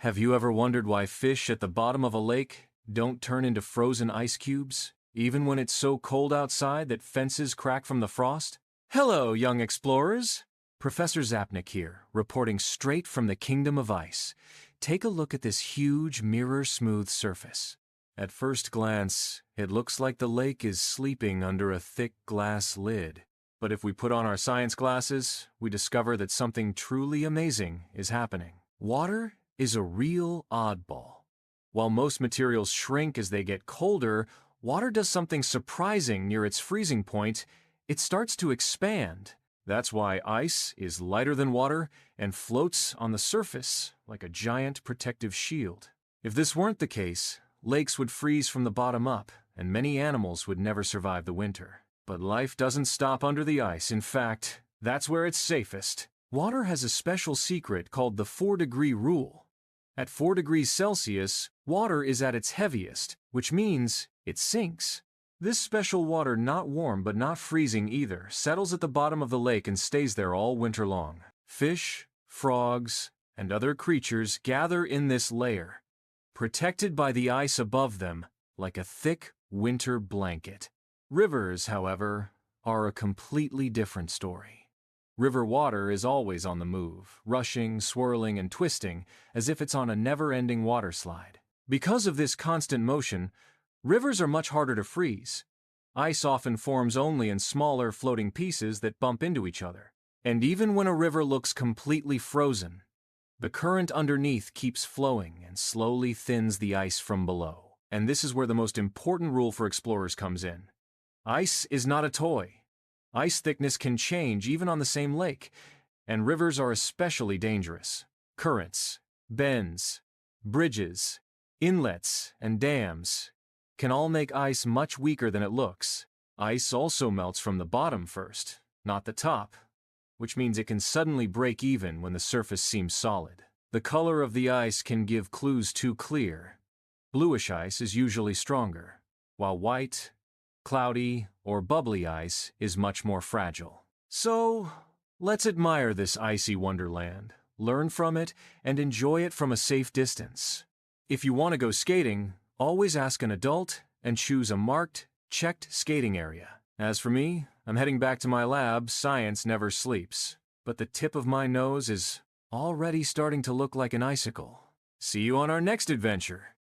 Have you ever wondered why fish at the bottom of a lake don't turn into frozen ice cubes, even when it's so cold outside that fences crack from the frost? Hello, young explorers! Professor Zapnik here, reporting straight from the Kingdom of Ice. Take a look at this huge, mirror-smooth surface. At first glance, it looks like the lake is sleeping under a thick glass lid. But if we put on our science glasses, we discover that something truly amazing is happening. Water is a real oddball. While most materials shrink as they get colder, water does something surprising near its freezing point. It starts to expand. That's why ice is lighter than water and floats on the surface like a giant protective shield. If this weren't the case, lakes would freeze from the bottom up, and many animals would never survive the winter. But life doesn't stop under the ice. In fact, that's where it's safest. Water has a special secret called the 4-degree rule. At 4 degrees Celsius, water is at its heaviest, which means it sinks. This special water, not warm but not freezing either, settles at the bottom of the lake and stays there all winter long. Fish, frogs, and other creatures gather in this layer, protected by the ice above them like a thick winter blanket. Rivers, however, are a completely different story. River water is always on the move, rushing, swirling, and twisting as if it's on a never-ending water slide. Because of this constant motion, rivers are much harder to freeze. Ice often forms only in smaller floating pieces that bump into each other. And even when a river looks completely frozen, the current underneath keeps flowing and slowly thins the ice from below. And this is where the most important rule for explorers comes in. Ice is not a toy. Ice thickness can change even on the same lake, and rivers are especially dangerous. Currents, bends, bridges, inlets, and dams can all make ice much weaker than it looks. Ice also melts from the bottom first, not the top, which means it can suddenly break even when the surface seems solid. The color of the ice can give clues too clear. Bluish ice is usually stronger, while white, cloudy, or bubbly ice is much more fragile. So, let's admire this icy wonderland, learn from it, and enjoy it from a safe distance. If you want to go skating, always ask an adult and choose a marked, checked skating area. As for me, I'm heading back to my lab. Science never sleeps. But the tip of my nose is already starting to look like an icicle. See you on our next adventure.